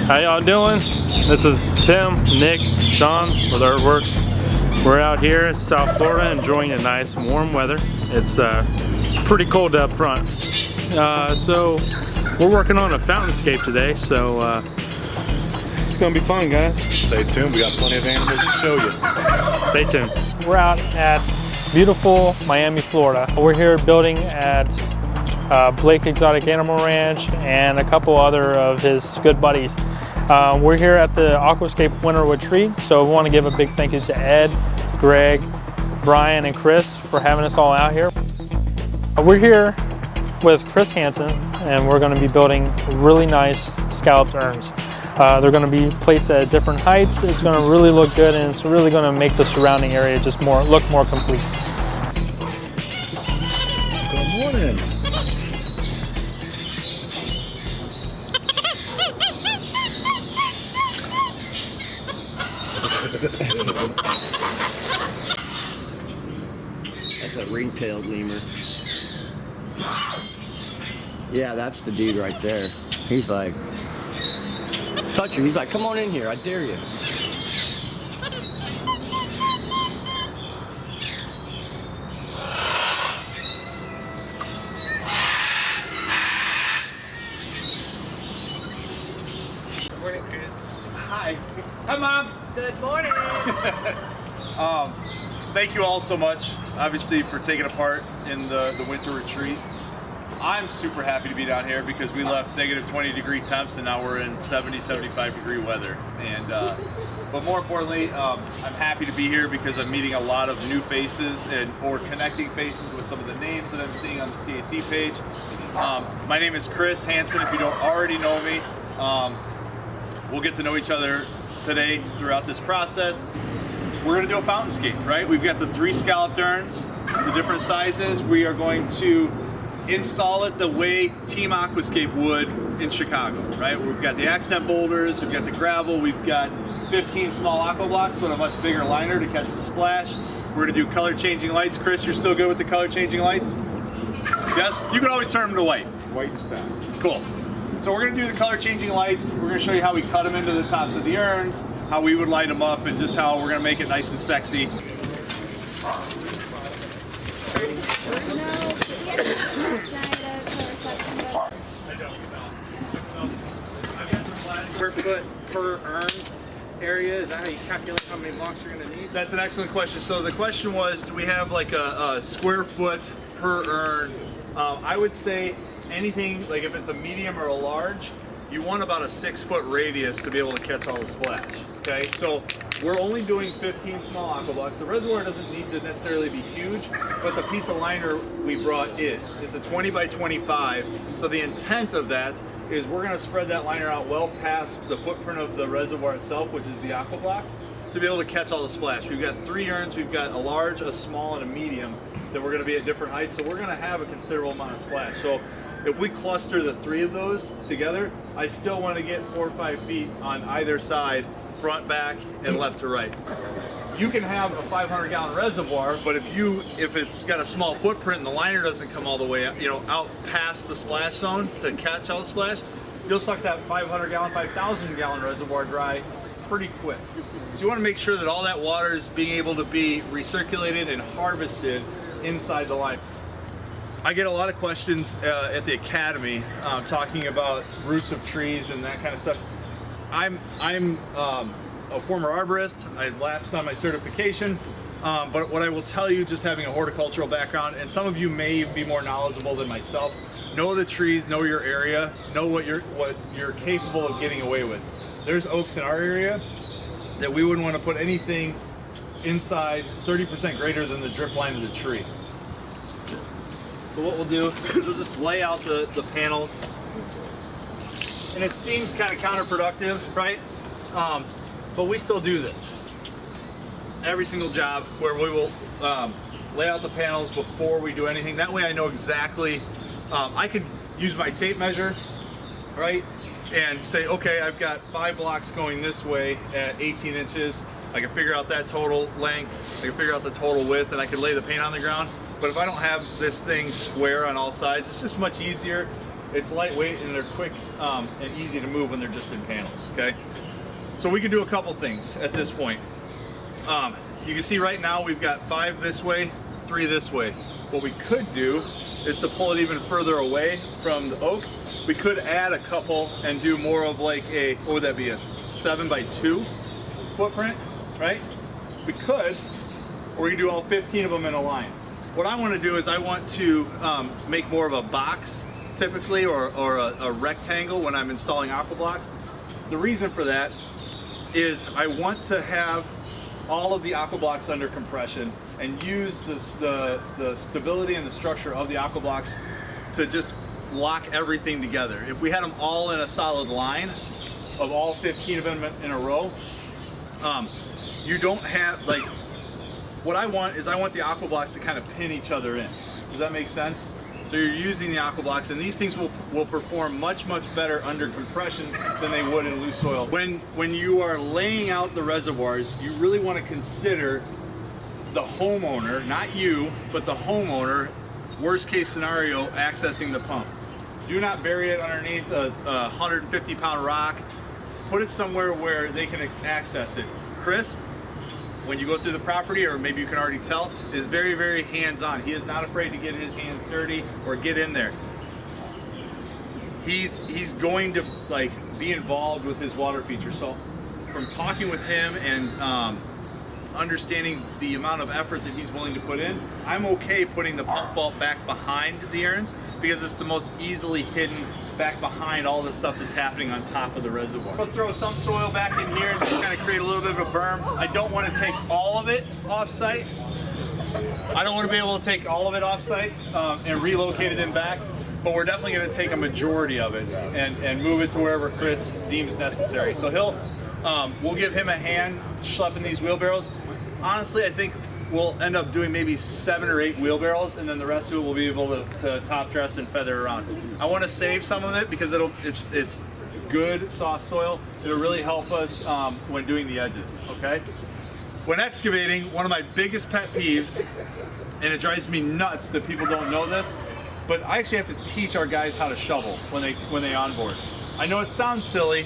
How y'all doing? This is Tim, Nick, Sean with Earthworks. We're out here in South Florida enjoying the nice warm weather. It's pretty cold up front. So we're working on a fountainscape today, so it's gonna be fun, guys. Stay tuned, we got plenty of animals to show you. Stay tuned. We're out at beautiful Miami, Florida. We're here building at Blake Exotic Animal Ranch and a couple other of his good buddies. We're here at the Aquascape Winter Retreat, so we want to give a big thank you to Ed, Greg, Brian, and Chris for having us all out here. We're here with Chris Hansen, and we're going to be building really nice scalloped urns. They're going to be placed at different heights. It's going to really look good, and it's really going to make the surrounding area just look more complete. Good morning. That's a ring-tailed lemur. Yeah, that's the dude right there. He's like, touch her. He's like, come on in here, I dare you. Good morning, Chris. Hi. Hi, Mom. Good morning. Thank you all so much, obviously, for taking a part in the winter retreat. I'm super happy to be down here because we left negative 20-degree temps and now we're in 70, 75-degree weather. And but more importantly, I'm happy to be here because I'm meeting a lot of new faces or connecting faces with some of the names that I'm seeing on the CAC page. My name is Chris Hansen. If you don't already know me, we'll get to know each other today throughout this process. We're going to do a fountainscape, right? We've got the 3 scalloped urns, the different sizes. We are going to install it the way Team Aquascape would in Chicago, right? We've got the accent boulders, we've got the gravel, we've got 15 small aqua blocks with a much bigger liner to catch the splash. We're going to do color changing lights. Chris, you're still good with the color changing lights? Yes? You can always turn them to white. White is best. Cool. So we're going to do the color changing lights. We're going to show you how we cut them into the tops of the urns, how we would light them up, and just how we're going to make it nice and sexy. Per foot per urn area, is that how you calculate how many blocks you're going to need? That's an excellent question. So the question was, do we have like a square foot per urn? I would say anything, like if it's a medium or a large, you want about a 6-foot radius to be able to catch all the splash. Okay, so we're only doing 15 small aqua blocks. The reservoir doesn't need to necessarily be huge, but the piece of liner we brought is. It's a 20 by 25. So the intent of that is we're going to spread that liner out well past the footprint of the reservoir itself, which is the aqua blocks, to be able to catch all the splash. We've got 3 urns. We've got a large, a small, and a medium that we're going to be at different heights. So we're going to have a considerable amount of splash. So if we cluster the 3 of those together, I still want to get 4 or 5 feet on either side, front, back, and left to right. You can have a 500-gallon reservoir, but if it's got a small footprint and the liner doesn't come all the way out, out past the splash zone to catch all the splash, you'll suck that 500-gallon, 5,000-gallon reservoir dry pretty quick. So you want to make sure that all that water is being able to be recirculated and harvested inside the line. I get a lot of questions at the academy talking about roots of trees and that kind of stuff. I'm a former arborist. I lapsed on my certification, but what I will tell you, just having a horticultural background, and some of you may be more knowledgeable than myself, know the trees, know your area, know what you're capable of getting away with. There's oaks in our area that we wouldn't want to put anything inside 30% greater than the drip line of the tree. So what we'll do is we'll just lay out the panels. And it seems kind of counterproductive, right? But we still do this. Every single job where we will lay out the panels before we do anything. That way I know exactly, I could use my tape measure, right? And say, okay, I've got 5 blocks going this way at 18 inches. I can figure out that total length. I can figure out the total width, and I can lay the paint on the ground. But if I don't have this thing square on all sides, it's just much easier. It's lightweight and they're quick and easy to move when they're just in panels, okay? So we can do a couple things at this point. You can see right now we've got 5 this way, 3 this way. What we could do is to pull it even further away from the oak. We could add a couple and do more of like a, what would that be, a 7x2 footprint, right? We could, or we could do all 15 of them in a line. What I want to do is I want to make more of a box typically, or a rectangle when I'm installing aqua blocks. The reason for that is I want to have all of the aqua blocks under compression and use the stability and the structure of the aqua blocks to just lock everything together. If we had them all in a solid line of all 15 of them in a row, you don't have, like, what I want is I want the aqua blocks to kind of pin each other in. Does that make sense? So you're using the aqua blocks, and these things will perform much better under compression than they would in loose soil. When you are laying out the reservoirs, you really want to consider the homeowner, not you, but the homeowner, worst case scenario, accessing the pump. Do not bury it underneath a 150-pound rock. Put it somewhere where they can access it. Chris, when you go through the property, or maybe you can already tell, is very hands-on. He is not afraid to get his hands dirty or get in there. He's going to like be involved with his water feature. So from talking with him and understanding the amount of effort that he's willing to put in, I'm okay putting the pump vault back behind the errands because it's the most easily hidden back behind all the stuff that's happening on top of the reservoir. We'll throw some soil back in here and just kind of create a little bit of a berm. I don't want to take all of it off site. I don't want to be able to take all of it off site and relocate it in back, but we're definitely going to take a majority of it and move it to wherever Chris deems necessary. So we'll give him a hand schlepping these wheelbarrows. Honestly, I think we'll end up doing maybe 7 or 8 wheelbarrows, and then the rest of it we'll be able to top dress and feather around. I want to save some of it because it's good soft soil. It'll really help us when doing the edges, okay? When excavating, one of my biggest pet peeves, and it drives me nuts that people don't know this, but I actually have to teach our guys how to shovel when they onboard. I know it sounds silly,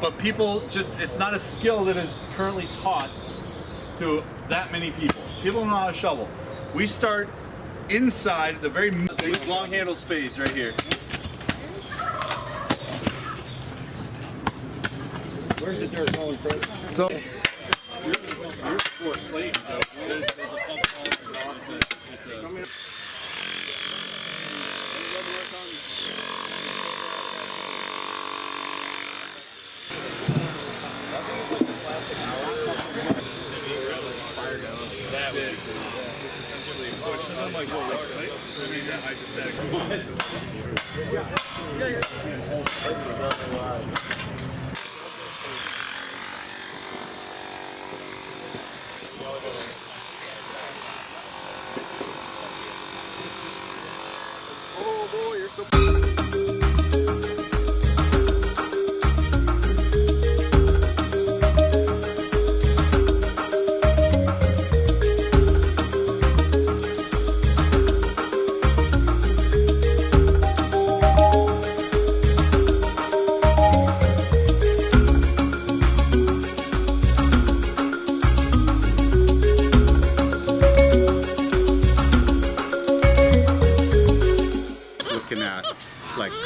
but people it's not a skill that is currently taught to that many people. People don't know how to shovel. We start inside these long handle spades right here. Where's the dirt going, Chris? So you're for slate, so there's a pump all across it. Oh boy, you're so...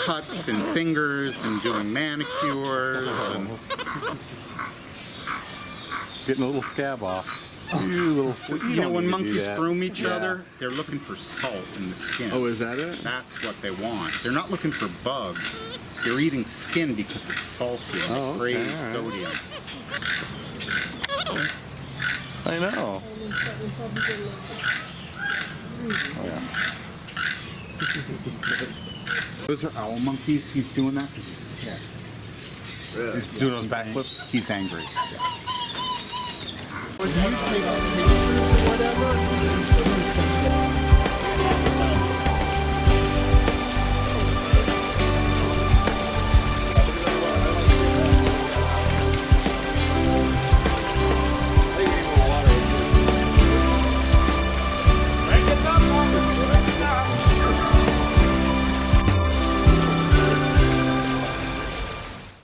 cuts and fingers and doing manicures and getting a little scab off. You know, when monkeys groom each other, they're looking for salt in the skin. Oh, is that it? That's what they want. They're not looking for bugs. They're eating skin because it's salty and they crave sodium. I know. Oh, yeah. Those are owl monkeys. He's doing that because He's doing those backflips? he's angry. Would you take a picture or whatever?